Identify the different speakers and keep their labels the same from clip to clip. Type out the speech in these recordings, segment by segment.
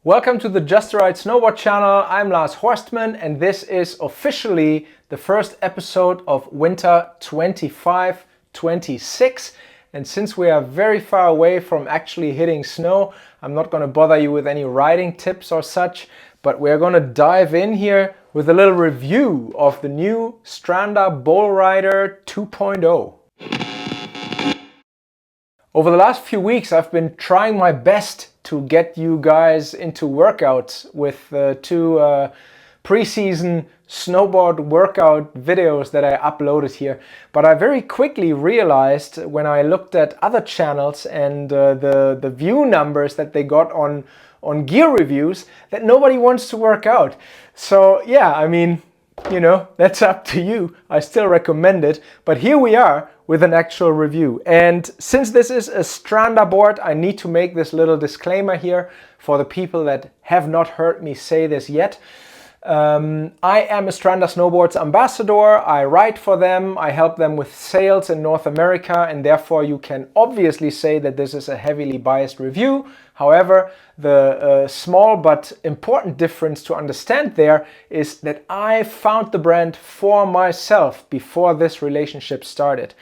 Speaker 1: Welcome to the Just the Right Snowboard channel. I'm Lars Horstman and this is officially the first episode of winter 25-26. And since we are very far away from actually hitting snow, I'm not going to bother you with any riding tips or such, but we're going to dive in here with a little review of the new Stranda Bowlrider 2.0. Over the last few weeks, I've been trying my best to get you guys into workouts with two pre-season snowboard workout videos that I uploaded here. But I very quickly realized when I looked at other channels and the view numbers that they got on gear reviews that nobody wants to work out. So yeah, I mean, you know, that's up to you. I still recommend it, but here we are with an actual review. And since this is a Stranda board, I need to make this little disclaimer here for the people that have not heard me say this yet. I am a Stranda Snowboards ambassador. I ride for them. I help them with sales in North America, and therefore you can obviously say that this is a heavily biased review. However, the small but important difference to understand there is that I found the brand for myself before this relationship started.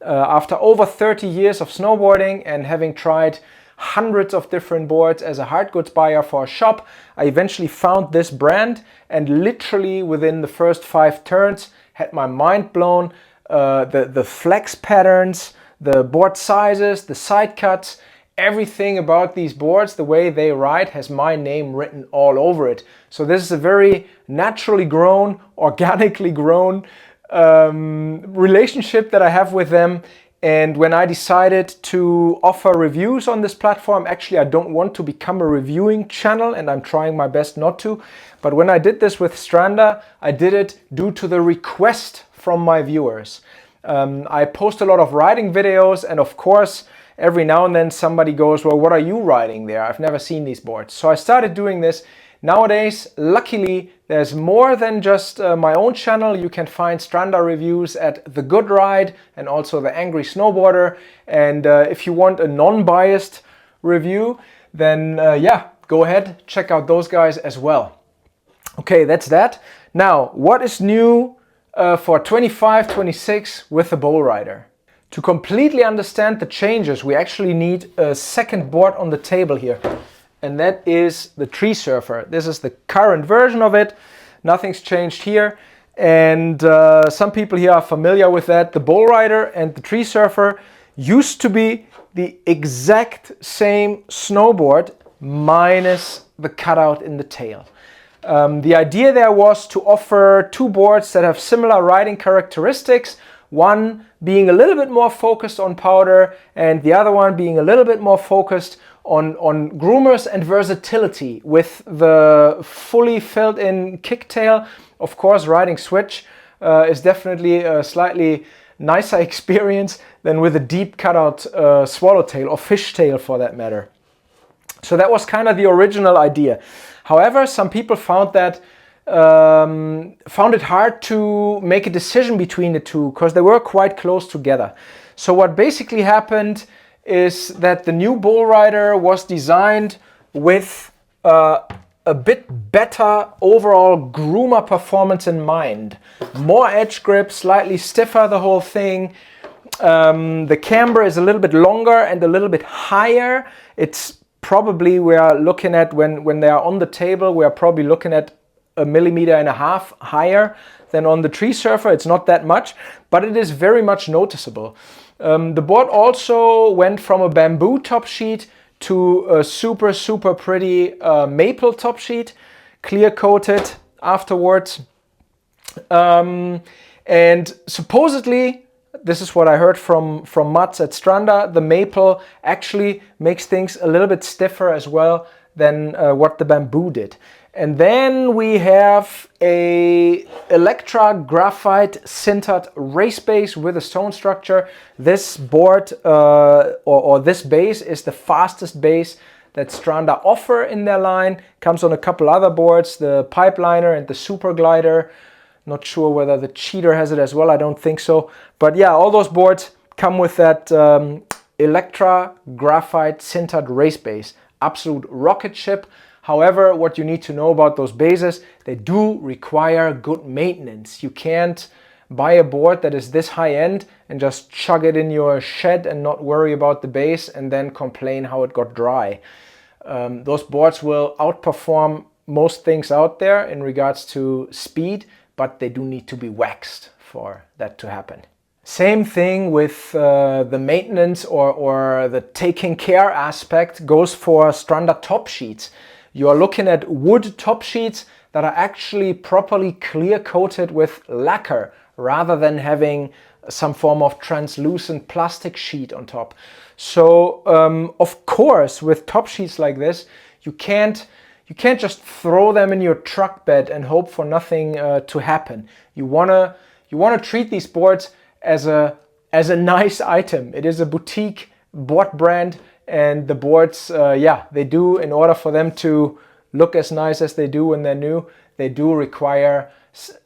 Speaker 1: After over 30 years of snowboarding and having tried hundreds of different boards as a hard goods buyer for a shop, I eventually found this brand and literally within the first 5 turns had my mind blown. The flex patterns, the board sizes, the side cuts, everything about these boards, the way they ride, has my name written all over it. So this is a very naturally grown, organically grown relationship that I have with them. And when I decided to offer reviews on this platform, actually I don't want to become a reviewing channel and I'm trying my best not to. But when I did this with Stranda, I did it due to the request from my viewers. I post a lot of riding videos and of course every now and then somebody goes, well, what are you riding there? I've never seen these boards. So I started doing this. Nowadays, luckily, there's more than just my own channel. You can find Stranda reviews at The Good Ride and also The Angry Snowboarder. And if you want a non-biased review, then yeah, go ahead, check out those guys as well. Okay, that's that. Now, what is new for 25-26 with the Bowlrider? To completely understand the changes, we actually need a second board on the table here. And that is the Tree Surfer. This is the current version of it. Nothing's changed here. And some people here are familiar with that. The Bowlrider and the Tree Surfer used to be the exact same snowboard minus the cutout in the tail. The idea there was to offer two boards that have similar riding characteristics. One being a little bit more focused on powder and the other one being a little bit more focused on Groomers and versatility with the fully filled in kicktail. Of course, riding switch is definitely a slightly nicer experience than with a deep cutout swallowtail or fishtail for that matter. So that was kind of the original idea. However, some people found that found it hard to make a decision between the two because they were quite close together. So what basically happened is that the new Bowlrider was designed with a bit better overall groomer performance in mind. More edge grip, slightly stiffer the whole thing. The camber is a little bit longer and a little bit higher. It's probably, we are looking at, when they are on the table, we are probably looking at 1.5 millimeters higher than on the Tree Surfer. It's not that much, but it is very much noticeable. The board also went from a bamboo top sheet to a super pretty maple top sheet, clear coated afterwards. And supposedly, this is what I heard from Mats at Stranda, the maple actually makes things a little bit stiffer as well than what the bamboo did. And then we have a Electra graphite sintered race base with a stone structure. This board or this base is the fastest base that Stranda offer in their line. Comes on a couple other boards, the Pipeliner and the Super Glider. Not sure whether the Cheater has it as well, I don't think so. But yeah, all those boards come with that Electra graphite sintered race base. Absolute rocket ship. However, what you need to know about those bases, they do require good maintenance. You can't buy a board that is this high end and just chug it in your shed and not worry about the base and then complain how it got dry. Those boards will outperform most things out there in regards to speed, but they do need to be waxed for that to happen. Same thing with the maintenance or the taking care aspect goes for Stranda top sheets. You are looking at wood top sheets that are actually properly clear coated with lacquer rather than having some form of translucent plastic sheet on top. So of course, with top sheets like this, you can't just throw them in your truck bed and hope for nothing to happen. You wanna treat these boards as a nice item. It is a boutique board brand, and the boards, they do, in order for them to look as nice as they do when they're new, they do require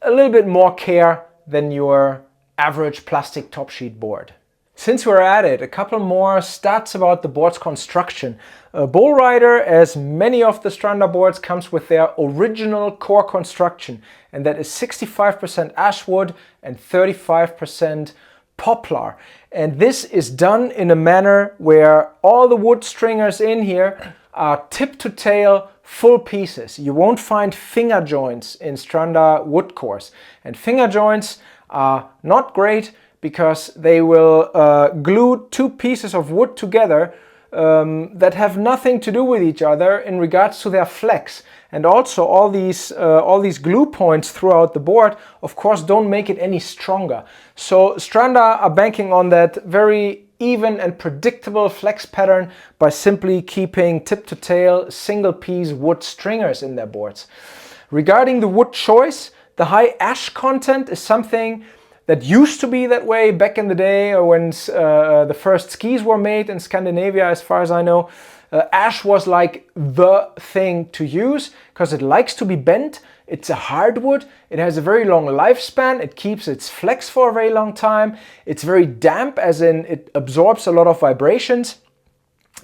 Speaker 1: a little bit more care than your average plastic top sheet board. Since we're at it, a couple more stats about the board's construction. Bowlrider, as many of the Stranda boards, comes with their original core construction, and that is 65% ash wood and 35% poplar. And this is done in a manner where all the wood stringers in here are tip to tail full pieces. You won't find finger joints in Stranda wood cores, and finger joints are not great because they will glue two pieces of wood together that have nothing to do with each other in regards to their flex. And also all these glue points throughout the board, of course, don't make it any stronger. So Stranda are banking on that very even and predictable flex pattern by simply keeping tip to tail single piece wood stringers in their boards. Regarding the wood choice, the high ash content is something that used to be that way back in the day, or when the first skis were made in Scandinavia, as far as I know. Ash was like the thing to use because it likes to be bent. It's a hardwood. It has a very long lifespan. It keeps its flex for a very long time. It's very damp, as in it absorbs a lot of vibrations.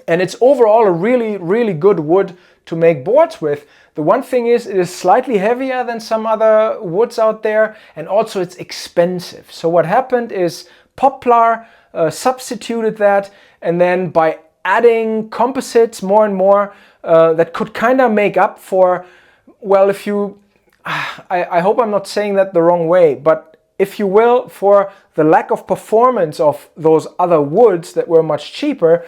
Speaker 1: And it's overall a really, really good wood to make boards with. The one thing is, it is slightly heavier than some other woods out there, and also it's expensive. So what happened is poplar substituted that, and then by adding composites more and more, that could kind of make up for, well, if you, I hope I'm not saying that the wrong way, but if you will, for the lack of performance of those other woods that were much cheaper,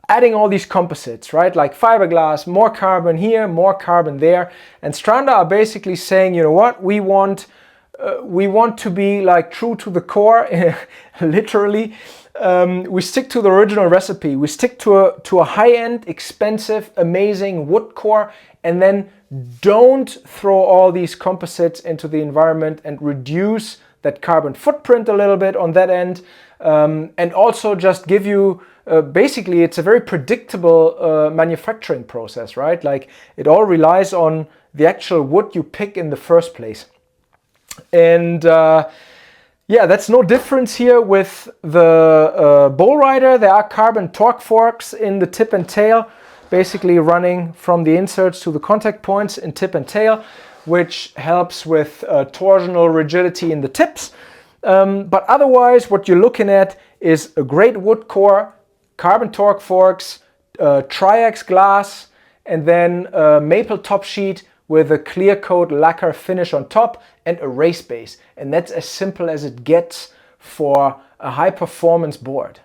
Speaker 1: adding all these composites, right? Like fiberglass, more carbon here, more carbon there. And Stranda are basically saying, you know what, we want to be like true to the core, literally. We stick to the original recipe. We stick to a high-end, expensive, amazing wood core, and then don't throw all these composites into the environment and reduce that carbon footprint a little bit on that end. And also just give you, basically it's a very predictable manufacturing process, right? Like it all relies on the actual wood you pick in the first place. And yeah, that's no difference here with the Bowlrider. There are carbon torque forks in the tip and tail, basically running from the inserts to the contact points in tip and tail, which helps with torsional rigidity in the tips. But otherwise, what you're looking at is a great wood core, carbon torque forks, triax glass, and then a maple top sheet with a clear coat lacquer finish on top and a race base. And that's as simple as it gets for a high performance board.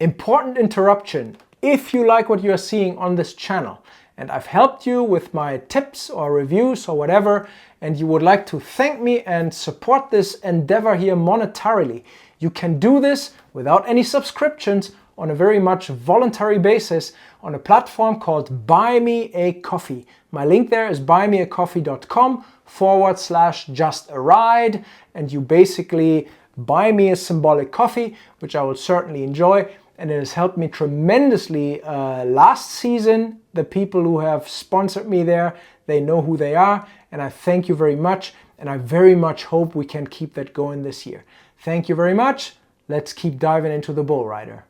Speaker 1: Important interruption. If you like what you're seeing on this channel, and I've helped you with my tips or reviews or whatever, and you would like to thank me and support this endeavor here monetarily, you can do this without any subscriptions on a very much voluntary basis on a platform called Buy Me a Coffee. My link there is buymeacoffee.com/justaride, and you basically buy me a symbolic coffee, which I will certainly enjoy. And it has helped me tremendously last season. The people who have sponsored me there, they know who they are, and I thank you very much, and I very much hope we can keep that going this year. Thank you very much. Let's keep diving into the Bowlrider.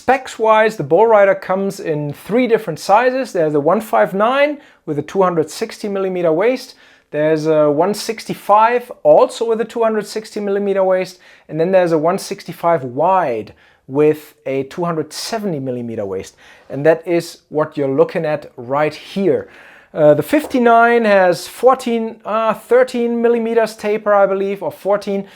Speaker 1: Specs wise, the Bowlrider comes in 3 different sizes. There's a 159 with a 260 millimeter waist. There's a 165 also with a 260 millimeter waist. And then there's a 165 wide with a 270 millimeter waist. And that is what you're looking at right here. The 59 has 13 millimeters taper, I believe, or 14.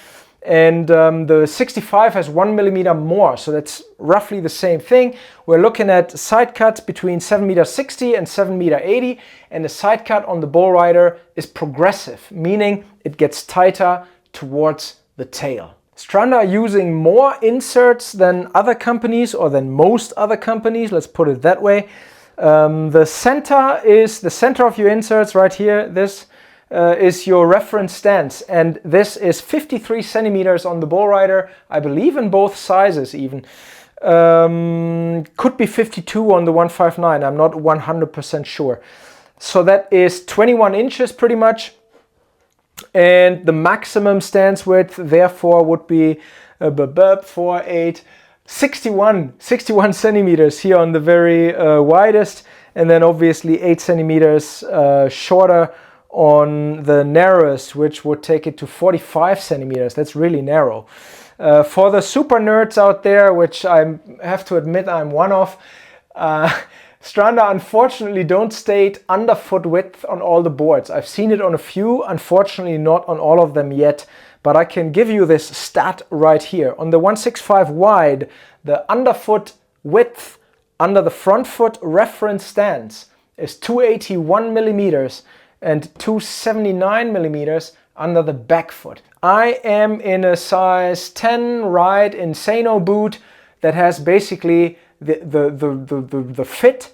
Speaker 1: And the 65 has 1 millimeter more, so that's roughly the same thing. We're looking at side cuts between 7.60 meters and 7.80 meters, and the side cut on the Bowlrider is progressive, meaning it gets tighter towards the tail. Stranda are using more inserts than other companies, or than most other companies, let's put it that way. The center of your inserts right here. This is your reference stance, and this is 53 centimeters on the Bowlrider, I believe in both sizes even. Could be 52 on the 159, I'm not 100% sure. So that is 21 inches pretty much, and the maximum stance width therefore would be 61 centimeters here on the very widest, and then obviously 8 centimeters shorter on the narrowest, which would take it to 45 centimeters. That's really narrow. For the super nerds out there, which I have to admit I'm one of, Stranda unfortunately don't state underfoot width on all the boards. I've seen it on a few, unfortunately not on all of them yet, but I can give you this stat right here. On the 165 wide, the underfoot width under the front foot reference stance is 281 millimeters, and 279 millimeters under the back foot. I am in a size 10 Ride Insano boot that has basically the fit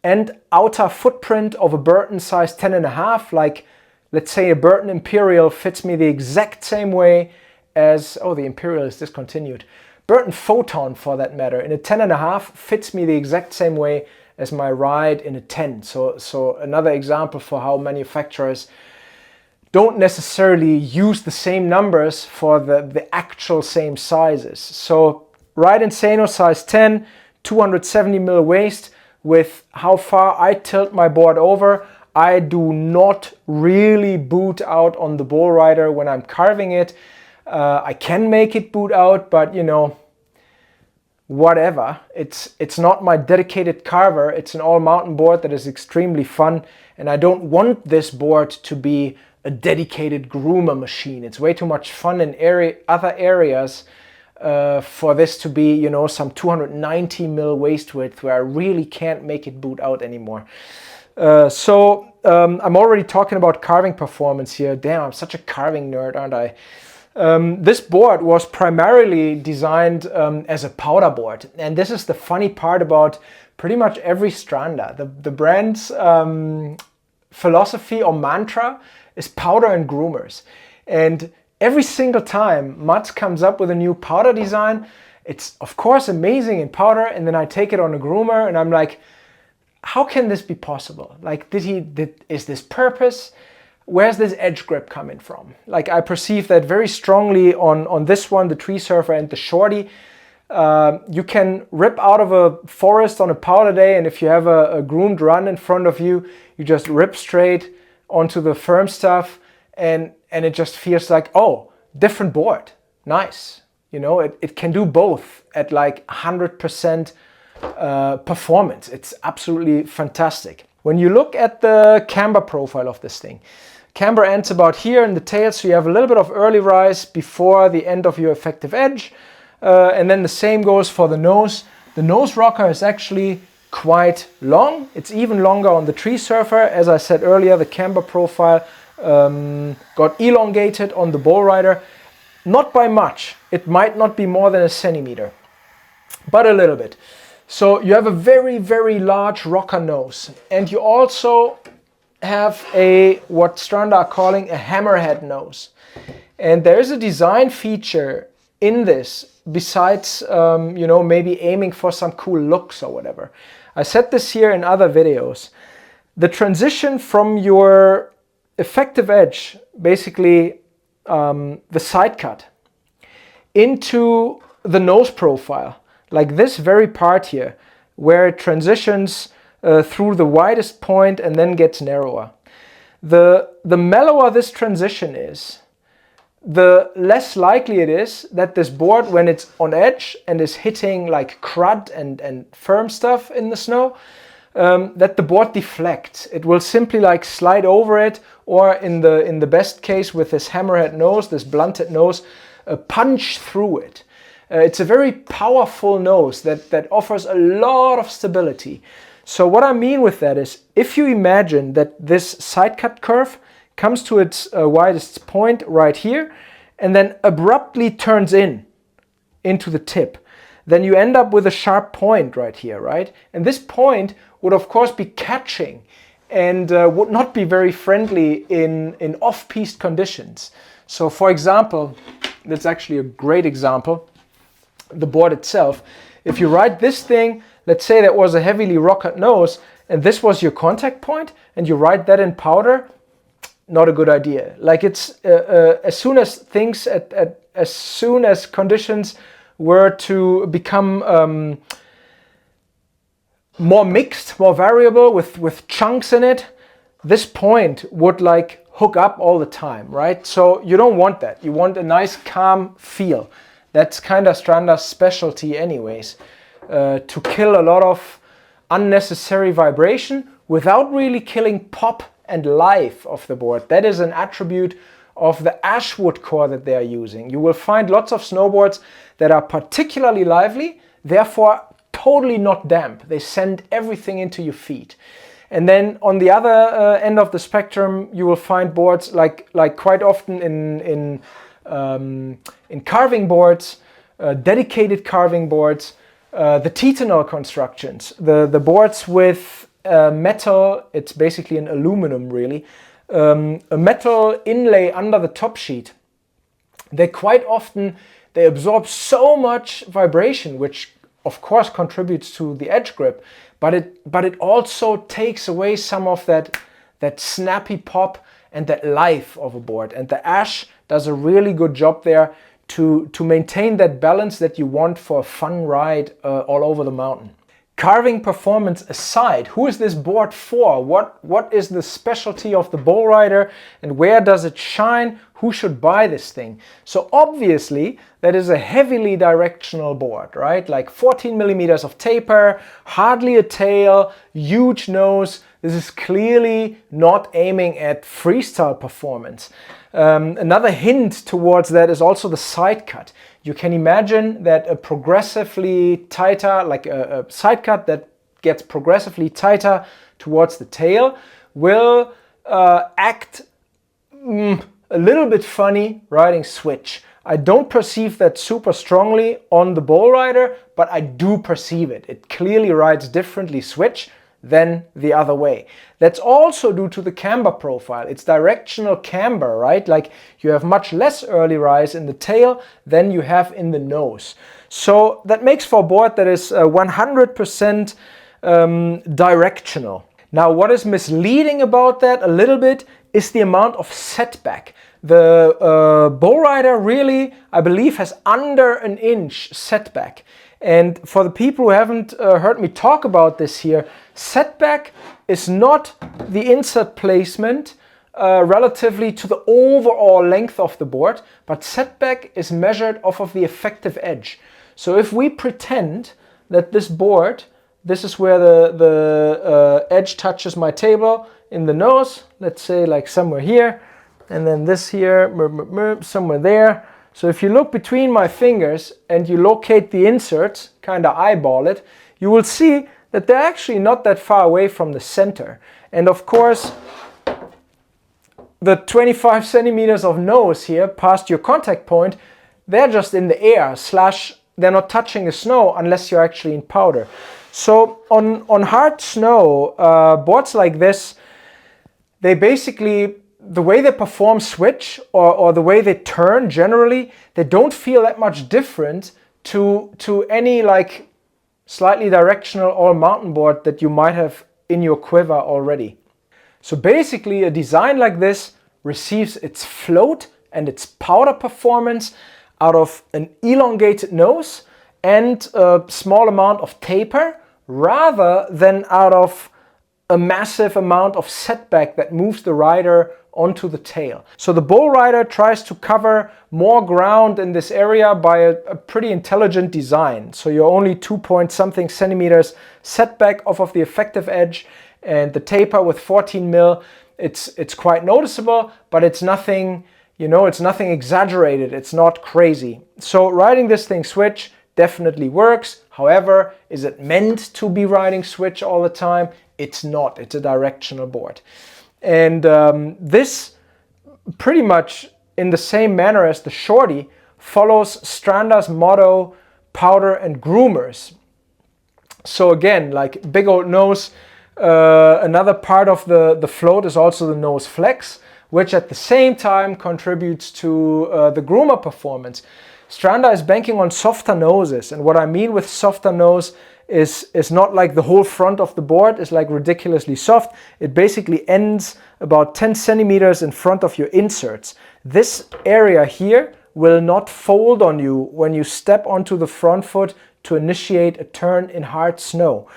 Speaker 1: and outer footprint of a Burton size 10.5. Like, let's say a Burton Imperial fits me the exact same way as, oh, the Imperial is discontinued. Burton Photon, for that matter, in a 10.5 fits me the exact same way as my Ride in a 10. So another example for how manufacturers don't necessarily use the same numbers for the actual same sizes. So Ride Insano size 10, 270 mil waist. With how far I tilt my board over, I do not really boot out on the Bowlrider when I'm carving it. I can make it boot out, but you know, whatever. It's not my dedicated carver. It's an all-mountain board that is extremely fun, and I don't want this board to be a dedicated groomer machine. It's way too much fun in other areas for this to be, you know, some 290 mil waist width where I really can't make it boot out anymore. I'm already talking about carving performance here. Damn, I'm such a carving nerd, aren't I? This board was primarily designed as a powder board, and this is the funny part about pretty much every Stranda. The brand's philosophy or mantra is powder and groomers, and every single time Mats comes up with a new powder design, it's of course amazing in powder, and then I take it on a groomer and I'm like, how can this be possible? Like, is this purpose? Where's this edge grip coming from? Like, I perceive that very strongly on this one, the Tree Surfer and the Shorty. You can rip out of a forest on a powder day, and if you have a groomed run in front of you, you just rip straight onto the firm stuff, and it just feels like, oh, different board, nice. You know, it can do both at like 100% performance. It's absolutely fantastic. When you look at the camber profile of this thing, camber ends about here in the tail, so you have a little bit of early rise before the end of your effective edge, and then the same goes for the nose. The nose rocker is actually quite long. It's even longer on the Tree Surfer. As I said earlier, the camber profile got elongated on the Bowlrider, not by much. It might not be more than a centimeter, but a little bit. So you have a very, very large rocker nose, and you also have what Stranda are calling a hammerhead nose. And there is a design feature in this, besides you know, maybe aiming for some cool looks or whatever. I said this here in other videos. The transition from your effective edge, basically the side cut, into the nose profile. like this very part here, where it transitions through the widest point and then gets narrower. The mellower this transition is, the less likely it is that this board, when it's on edge and is hitting like crud and firm stuff in the snow, that the board deflects. It will simply like slide over it, or in the best case with this hammerhead nose, this blunted nose, punch through it. It's a very powerful nose that offers a lot of stability. So what I mean with that is, if you imagine that this side cut curve comes to its widest point right here and then abruptly turns into the tip, then you end up with a sharp point right here, right? And this point would of course be catching and would not be very friendly in off-piste conditions. So for example, that's actually a great example, the board itself. If you ride this thing, let's say that was a heavily rockered nose and this was your contact point, and you ride that in powder, not a good idea. Like it's as soon as conditions were to become more mixed, more variable with chunks in it, this point would like hook up all the time, right? So you don't want that. You want a nice calm feel. That's kind of Stranda's specialty anyways, to kill a lot of unnecessary vibration without really killing pop and life of the board. That is an attribute of the ashwood core that they are using. You will find lots of snowboards that are particularly lively, therefore totally not damp. They send everything into your feet. And then on the other end of the spectrum, you will find boards like quite often in carving boards, dedicated carving boards, the titanol constructions, the boards with metal, it's basically an aluminum really, a metal inlay under the top sheet. They quite often, they absorb so much vibration, which of course contributes to the edge grip, but it also takes away some of that snappy pop and that life of a board. And the ash does a really good job there to maintain that balance that you want for a fun ride all over the mountain. Carving performance aside, who is this board for? What is the specialty of the Bowlrider and where does it shine? Who should buy this thing? So obviously that is a heavily directional board, right? Like 14 millimeters of taper, hardly a tail, huge nose. This is clearly not aiming at freestyle performance. Another hint towards that is also the side cut. You can imagine that a progressively tighter, like a side cut that gets progressively tighter towards the tail will act a little bit funny riding switch. I don't perceive that super strongly on the Bowlrider, but I do perceive it. It clearly rides differently switch than the other way. That's also due to the camber profile. It's directional camber, right? Like you have much less early rise in the tail than you have in the nose. So that makes for a board that is 100% directional. Now what is misleading about that a little bit is the amount of setback. The Bowlrider really, I believe, has under an inch setback. And for the people who haven't heard me talk about this here, setback is not the insert placement relatively to the overall length of the board, but setback is measured off of the effective edge. So if we pretend that this board, this is where the edge touches my table in the nose, let's say like somewhere here, and then this here, somewhere there. So if you look between my fingers and you locate the inserts, kind of eyeball it, you will see that they're actually not that far away from the center. And of course, the 25 centimeters of nose here past your contact point, they're just in the air, / they're not touching the snow unless you're actually in powder. So on hard snow, boards like this, they basically, the way they perform switch or the way they turn generally, they don't feel that much different to any like slightly directional all mountain board that you might have in your quiver already. So basically a design like this receives its float and its powder performance out of an elongated nose and a small amount of taper rather than out of a massive amount of setback that moves the rider onto the tail. So the Bowlrider tries to cover more ground in this area by a pretty intelligent design. So you're only 2 point something centimeters setback off of the effective edge, and the taper with 14 mil, it's quite noticeable, but it's nothing, you know, it's nothing exaggerated. It's not crazy. So riding this thing switch definitely works. However, is it meant to be riding switch all the time? It's not. It's a directional board. And this, pretty much in the same manner as the Shorty, follows Stranda's motto, powder and groomers. So again, like big old nose, another part of the float is also the nose flex, which at the same time contributes to the groomer performance. Stranda is banking on softer noses, and what I mean with softer nose is not like the whole front of the board is like ridiculously soft. It basically ends about 10 centimeters in front of your inserts. This area here will not fold on you when you step onto the front foot to initiate a turn in hard snow.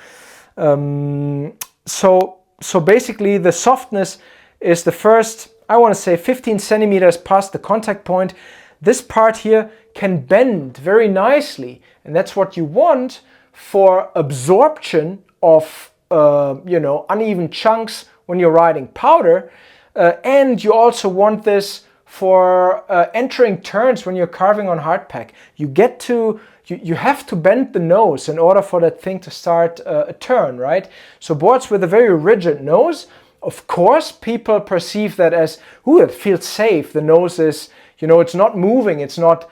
Speaker 1: So basically the softness is the first, I want to say 15 centimeters past the contact point. This part here can bend very nicely, and that's what you want for absorption of uneven chunks when you're riding powder, and you also want this for entering turns when you're carving on hardpack. You have to bend the nose in order for that thing to start a turn, right? So boards with a very rigid nose, of course, people perceive that as, ooh, it feels safe. The nose is, it's not moving, it's not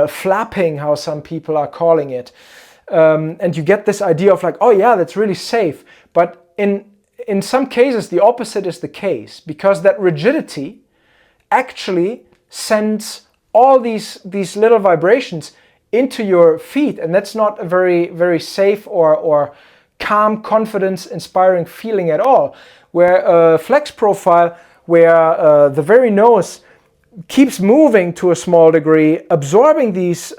Speaker 1: flapping, how some people are calling it. And you get this idea of like, oh yeah, that's really safe. But in some cases, the opposite is the case, because that rigidity actually sends all these little vibrations into your feet, and that's not a very, very safe or calm, confidence-inspiring feeling at all. Where a flex profile, where the very nose keeps moving to a small degree, absorbing these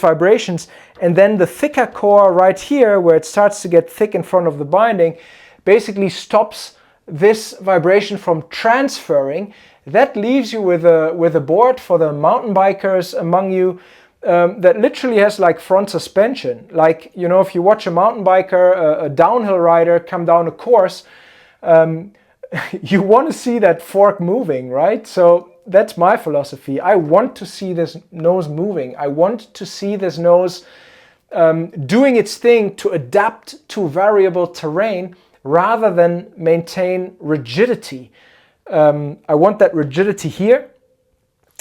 Speaker 1: vibrations, and then the thicker core right here, where it starts to get thick in front of the binding, basically stops this vibration from transferring. That leaves you with a board for the mountain bikers among you that literally has like front suspension. Like, if you watch a mountain biker, a downhill rider come down a course, you want to see that fork moving, right? So that's my philosophy. I want to see this nose moving. I want to see this nose doing its thing to adapt to variable terrain rather than maintain rigidity. I want that rigidity here,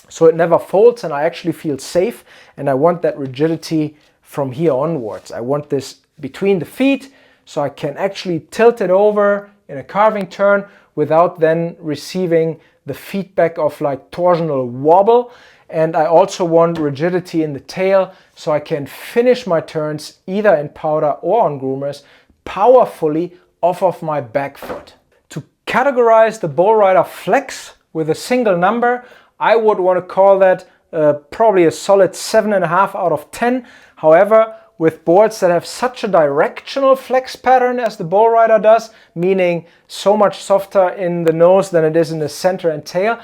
Speaker 1: so it never folds and I actually feel safe, and I want that rigidity from here onwards. I want this between the feet, so I can actually tilt it over in a carving turn without then receiving the feedback of like torsional wobble. And I also want rigidity in the tail, so I can finish my turns either in powder or on groomers powerfully off of my back foot. To categorize the Bowlrider flex with a single number, I would want to call that probably a solid 7.5 out of 10. However, with boards that have such a directional flex pattern as the Bowlrider does, meaning so much softer in the nose than it is in the center and tail,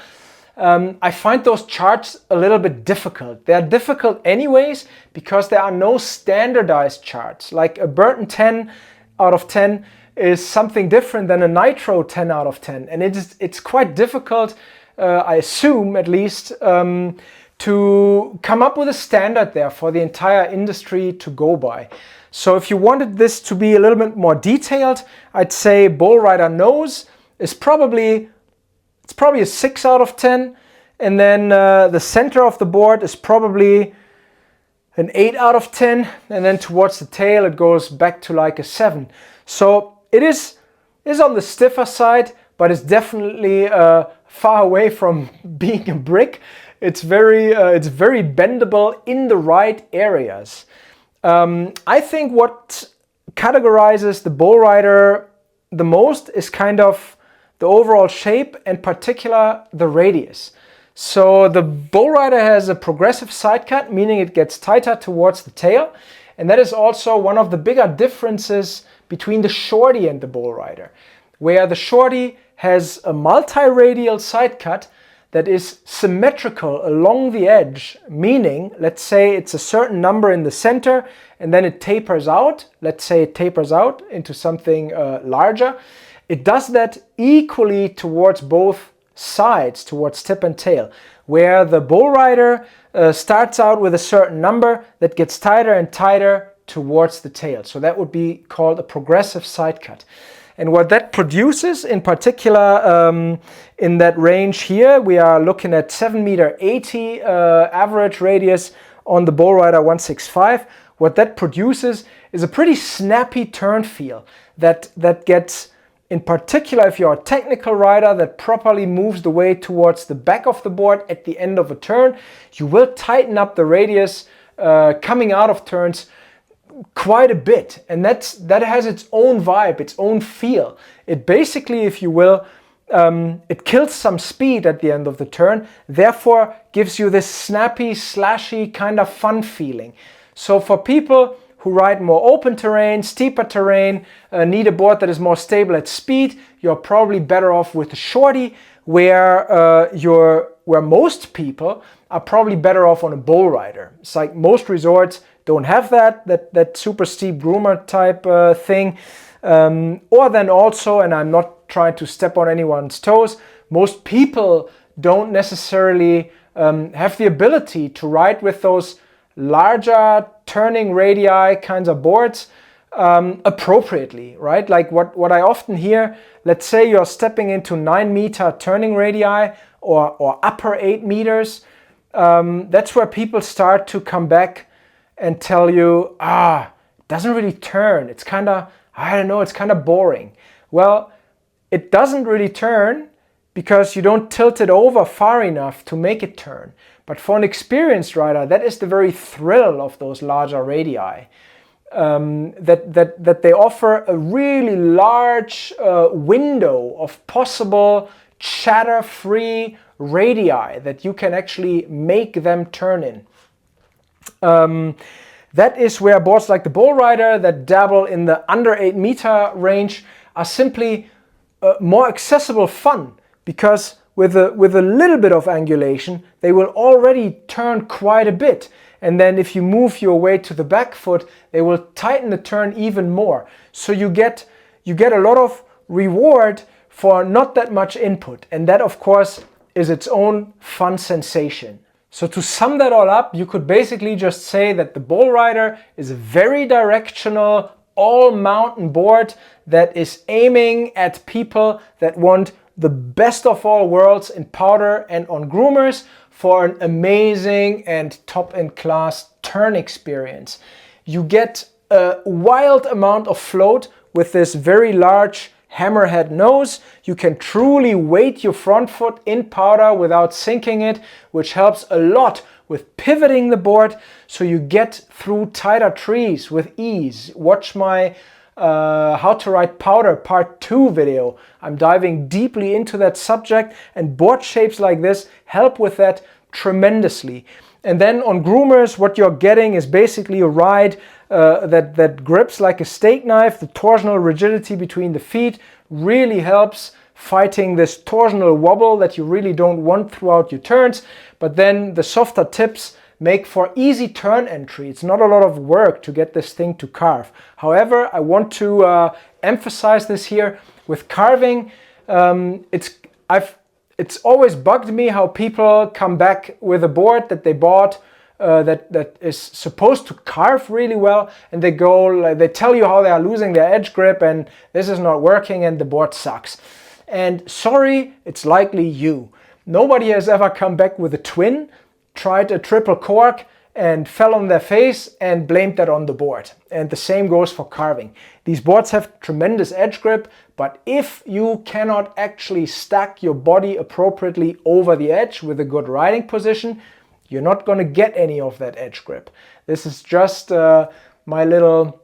Speaker 1: I find those charts a little bit difficult. They're difficult anyways because there are no standardized charts. Like a Burton 10 out of 10 is something different than a Nitro 10 out of 10. And it's quite difficult, I assume at least, to come up with a standard there for the entire industry to go by. So if you wanted this to be a little bit more detailed, I'd say Bowlrider nose is probably a 6 out of 10, and then the center of the board is probably an 8 out of 10, and then towards the tail it goes back to like a 7. So it is on the stiffer side, but it's definitely far away from being a brick. It's very bendable in the right areas. I think what categorizes the Bowlrider the most is kind of the overall shape, and particular the radius. So the Bowlrider has a progressive side cut, meaning it gets tighter towards the tail. And that is also one of the bigger differences between the Shorty and the Bowlrider, where the Shorty has a multi-radial side cut that is symmetrical along the edge, meaning, let's say it's a certain number in the center and then it tapers out. Let's say it tapers out into something larger. It does that equally towards both sides, towards tip and tail, where the Bowlrider starts out with a certain number that gets tighter and tighter towards the tail. So that would be called a progressive side cut. And what that produces in particular in that range here, we are looking at 7.80 meter average radius on the Bowlrider 165. What that produces is a pretty snappy turn feel that gets, in particular if you're a technical rider that properly moves the weight towards the back of the board at the end of a turn, you will tighten up the radius coming out of turns quite a bit, and that has its own vibe, its own feel. It basically, if you will, it kills some speed at the end of the turn, therefore gives you this snappy, slashy kind of fun feeling. So for people who ride more open terrain, steeper terrain, need a board that is more stable at speed, you're probably better off with the Shorty, where most people are probably better off on a Bowlrider. It's like most resorts don't have that super steep groomer type thing. Or then also, and I'm not trying to step on anyone's toes, most people don't necessarily have the ability to ride with those larger turning radii kinds of boards appropriately, right? Like what I often hear, let's say you're stepping into 9 meter turning radii or upper 8 meters, that's where people start to come back and tell you, it doesn't really turn. It's kind of, I don't know, it's kind of boring. Well, it doesn't really turn because you don't tilt it over far enough to make it turn. But for an experienced rider, that is the very thrill of those larger radii. That they offer a really large window of possible chatter-free radii that you can actually make them turn in. That is where boards like the Bowlrider that dabble in the under 8 meter range are simply more accessible fun, because with a little bit of angulation they will already turn quite a bit, and then if you move your weight to the back foot they will tighten the turn even more. So you get a lot of reward for not that much input, and that of course is its own fun sensation. So to sum that all up, you could basically just say that the Bowlrider is a very directional, all-mountain board that is aiming at people that want the best of all worlds in powder and on Groomers for an amazing and top-in-class turn experience. You get a wild amount of float with this very large hammerhead nose. You can truly weight your front foot in powder without sinking it, which helps a lot with pivoting the board so you get through tighter trees with ease. Watch my How to Ride Powder Part 2 video. I'm diving deeply into that subject, and board shapes like this help with that tremendously. And then on Groomers, what you're getting is basically a ride that grips like a steak knife. The torsional rigidity between the feet really helps fighting this torsional wobble that you really don't want throughout your turns. But then the softer tips make for easy turn entry. It's not a lot of work to get this thing to carve. However, I want to emphasize this here. With carving, it's always bugged me how people come back with a board that they bought that is supposed to carve really well, and they tell you how they are losing their edge grip and this is not working and the board sucks. And sorry, it's likely you. Nobody has ever come back with a twin, tried a triple cork and fell on their face and blamed that on the board. And the same goes for carving. These boards have tremendous edge grip, but if you cannot actually stack your body appropriately over the edge with a good riding position, you're not going to get any of that edge grip. This is just my little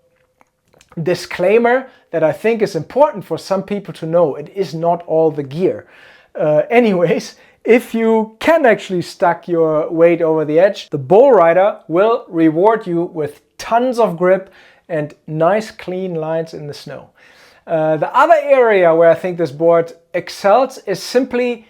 Speaker 1: disclaimer that I think is important for some people to know. It is not all the gear. Anyways, if you can actually stack your weight over the edge, the Bowlrider will reward you with tons of grip and nice clean lines in the snow. The other area where I think this board excels is simply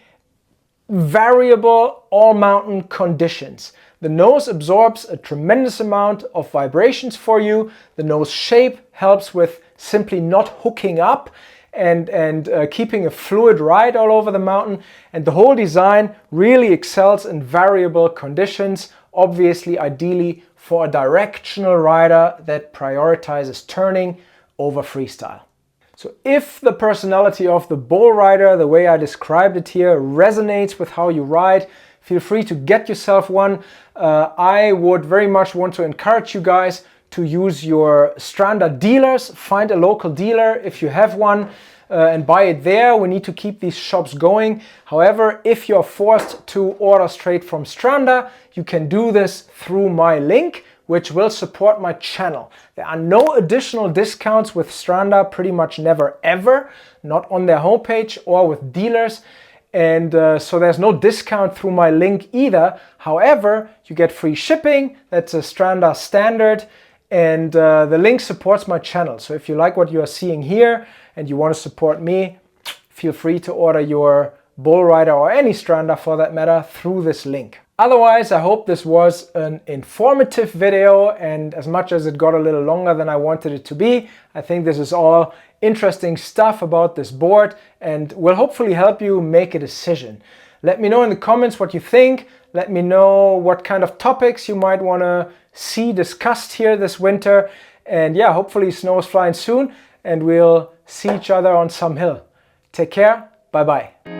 Speaker 1: variable all-mountain conditions. The nose absorbs a tremendous amount of vibrations for you. The nose shape helps with simply not hooking up and keeping a fluid ride all over the mountain. And the whole design really excels in variable conditions, obviously ideally for a directional rider that prioritizes turning over freestyle. So if the personality of the Bowlrider, the way I described it here, resonates with how you ride, feel free to get yourself one. I would very much want to encourage you guys to use your Stranda dealers. Find a local dealer if you have one and buy it there. We need to keep these shops going. However, if you're forced to order straight from Stranda, you can do this through my link, which will support my channel. There are no additional discounts with Stranda, pretty much never ever, not on their homepage or with dealers. And so there's no discount through my link either. However, you get free shipping, that's a Stranda standard, and the link supports my channel. So if you like what you are seeing here and you want to support me, feel free to order your Bowlrider or any Stranda for that matter through this link. Otherwise, I hope this was an informative video, and as much as it got a little longer than I wanted it to be, I think this is all interesting stuff about this board and will hopefully help you make a decision. Let me know in the comments what you think. Let me know what kind of topics you might want to see discussed here this winter. And yeah, hopefully snow is flying soon and we'll see each other on some hill. Take care. Bye bye.